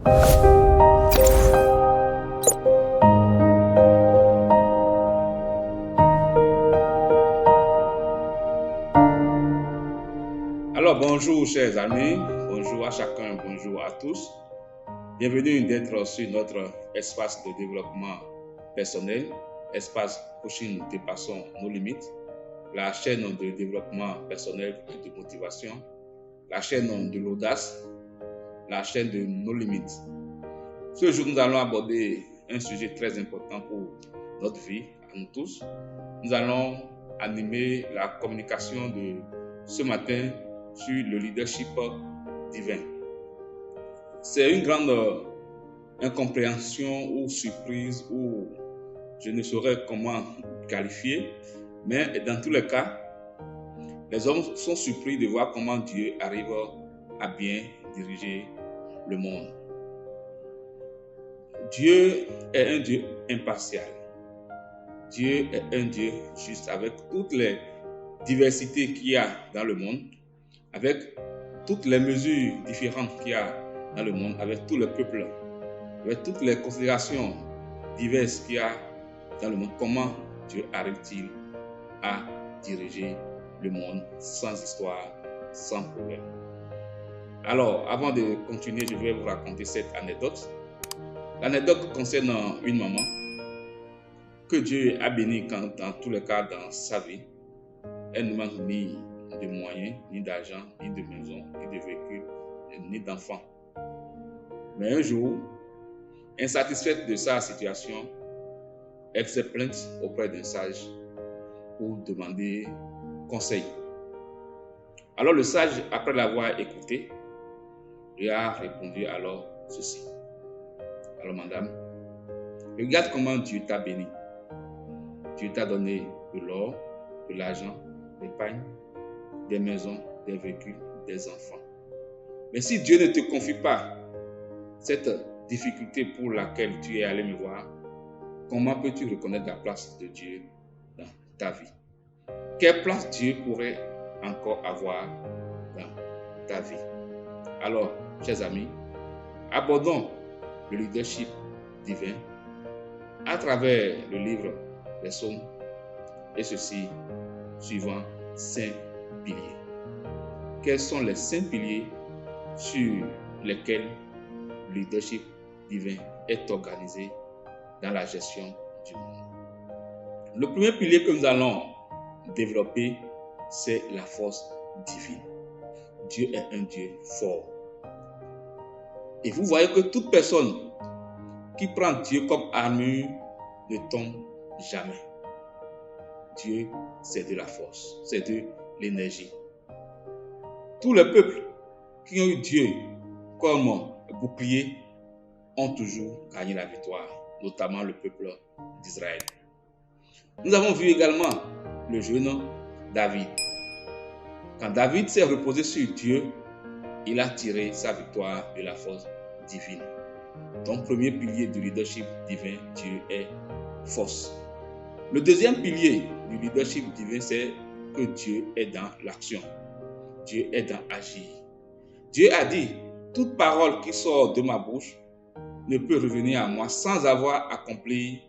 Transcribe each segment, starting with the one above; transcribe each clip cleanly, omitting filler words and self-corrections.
Alors, bonjour chers amis, bonjour à chacun, bonjour à tous. Bienvenue d'être sur notre espace de développement personnel, espace Coaching Dépassons nos limites, la chaîne de développement personnel et de motivation, la chaîne de l'audace, la chaîne de nos limites. Ce jour, nous allons aborder un sujet très important pour notre vie, à nous tous. Nous allons animer la communication de ce matin sur le leadership divin. C'est une grande incompréhension ou surprise, ou je ne saurais comment qualifier, mais dans tous les cas, les hommes sont surpris de voir comment Dieu arrive à bien diriger le monde. Dieu est un Dieu impartial. Dieu est un Dieu juste, avec toutes les diversités qu'il y a dans le monde, avec toutes les mesures différentes qu'il y a dans le monde, avec tous les peuples, avec toutes les considérations diverses qu'il y a dans le monde. Comment Dieu arrive-t-il à diriger le monde sans histoire, sans problème? Alors, avant de continuer, je vais vous raconter cette anecdote. L'anecdote concerne une maman que Dieu a bénie dans tous les cas dans sa vie. Elle ne manque ni de moyens, ni d'argent, ni de maison, ni de véhicules, ni d'enfants. Mais un jour, insatisfaite de sa situation, elle s'est plainte auprès d'un sage pour demander conseil. Alors le sage, après l'avoir écouté, lui a répondu alors ceci. Alors madame, regarde comment Dieu t'a béni. Dieu t'a donné de l'or, de l'argent, des pagnes, des maisons, des véhicules, des enfants. Mais si Dieu ne te confie pas cette difficulté pour laquelle tu es allé me voir, comment peux-tu reconnaître la place de Dieu dans ta vie? Quelle place Dieu pourrait encore avoir dans ta vie? Alors, chers amis, abordons le leadership divin à travers le livre des Psaumes, et ceci suivant 5 piliers. Quels sont les 5 piliers sur lesquels le leadership divin est organisé dans la gestion du monde? Le premier pilier que nous allons développer, c'est la force divine. Dieu est un Dieu fort. Et vous voyez que toute personne qui prend Dieu comme armure ne tombe jamais. Dieu, c'est de la force, c'est de l'énergie. Tous les peuples qui ont eu Dieu comme bouclier ont toujours gagné la victoire, notamment le peuple d'Israël. Nous avons vu également le jeune David. Quand David s'est reposé sur Dieu, il a tiré sa victoire de la force divine. Donc, premier pilier du leadership divin, Dieu est force. Le deuxième pilier du leadership divin, c'est que Dieu est dans l'action. Dieu est dans agir. Dieu a dit, toute parole qui sort de ma bouche ne peut revenir à moi sans avoir accompli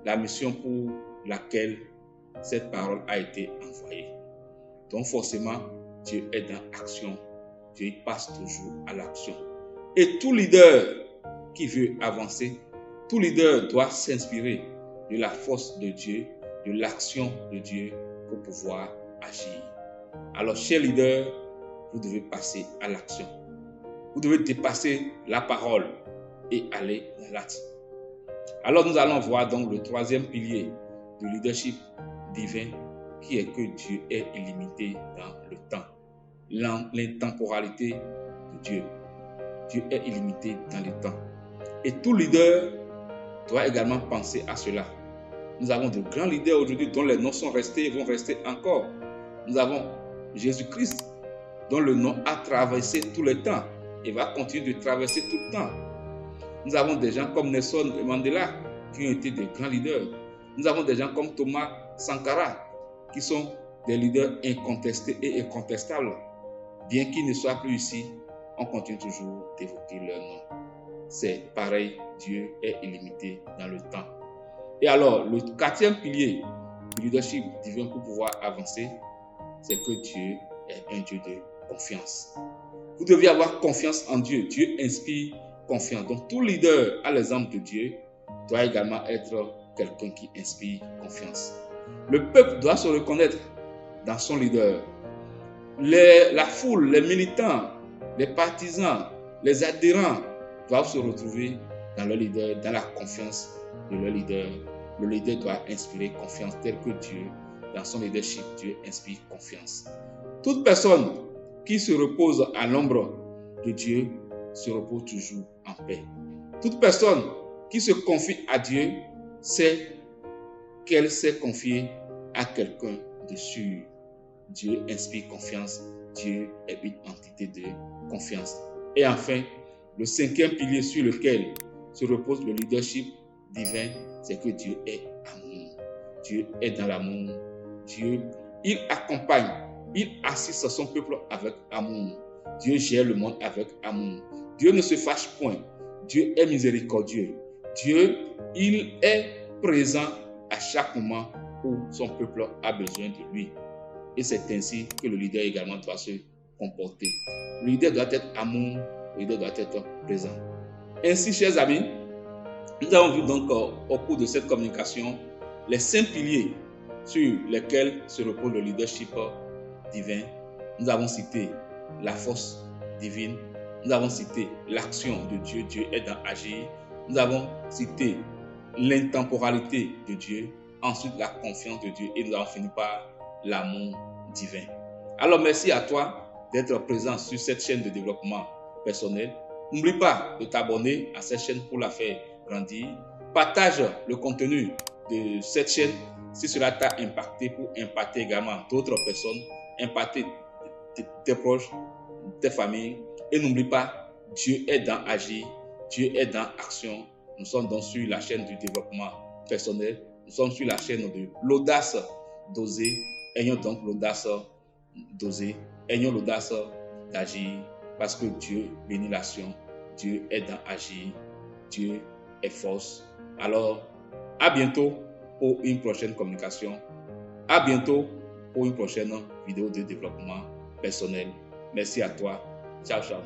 la mission pour laquelle cette parole a été envoyée. Donc forcément, Dieu est dans l'action. Dieu passe toujours à l'action. Et tout leader qui veut avancer, tout leader doit s'inspirer de la force de Dieu, de l'action de Dieu pour pouvoir agir. Alors, chers leaders, vous devez passer à l'action. Vous devez dépasser la parole et aller dans l'acte. Alors, nous allons voir donc le troisième pilier du leadership divin, qui est que Dieu est illimité dans le temps. L'intemporalité de Dieu. Dieu est illimité dans le temps. Et tout leader doit également penser à cela. Nous avons de grands leaders aujourd'hui dont les noms sont restés et vont rester encore. Nous avons Jésus-Christ, dont le nom a traversé tout le temps et va continuer de traverser tout le temps. Nous avons des gens comme Nelson Mandela qui ont été des grands leaders. Nous avons des gens comme Thomas Sankara qui sont des leaders incontestés et incontestables. Bien qu'ils ne soient plus ici, on continue toujours d'évoquer leur nom. c'est pareil, Dieu est illimité dans le temps. Et alors, le quatrième pilier du leadership divin pour pouvoir avancer, c'est que Dieu est un Dieu de confiance. Vous devez avoir confiance en Dieu. Dieu inspire confiance. Donc, tout leader à l'exemple de Dieu doit également être quelqu'un qui inspire confiance. Le peuple doit se reconnaître dans son leader. La foule, les militants, les partisans, les adhérents doivent se retrouver dans leur leader, dans la confiance de leur leader. Le leader doit inspirer confiance tel que Dieu, dans son leadership, Dieu inspire confiance. Toute personne qui se repose à l'ombre de Dieu se repose toujours en paix. Toute personne qui se confie à Dieu sait qu'elle s'est confiée à quelqu'un de sûr. Dieu inspire confiance. Dieu est une entité de confiance. Et enfin, le cinquième pilier sur lequel se repose le leadership divin, c'est que Dieu est amour. Dieu est dans l'amour. Dieu, il accompagne, il assiste son peuple avec amour. Dieu gère le monde avec amour. Dieu ne se fâche point. Dieu est miséricordieux. Dieu, il est présent à chaque moment où son peuple a besoin de lui. Et c'est ainsi que le leader également doit se comporter. Le leader doit être amour, le leader doit être présent. Ainsi, chers amis, nous avons vu donc au cours de cette communication les 5 piliers sur lesquels se repose le leadership divin. Nous avons cité la force divine, nous avons cité l'action de Dieu, Dieu est dans agir. Nous avons cité l'intemporalité de Dieu, ensuite la confiance de Dieu et nous avons fini par l'amour divin. Alors merci à toi d'être présent sur cette chaîne de développement personnel. N'oublie pas de t'abonner à cette chaîne pour la faire grandir. Partage le contenu de cette chaîne si cela t'a impacté pour impacter également d'autres personnes, impacter tes proches, tes familles. Et n'oublie pas, Dieu est dans agir, Dieu est dans action. Nous sommes donc sur la chaîne du développement personnel. Nous sommes sur la chaîne de l'audace d'oser. Ayons donc l'audace d'oser. Ayons l'audace d'agir parce que Dieu bénit l'action. Dieu est dans agir. Dieu est force. Alors, à bientôt pour une prochaine communication. À bientôt pour une prochaine vidéo de développement personnel. Merci à toi. Ciao, ciao.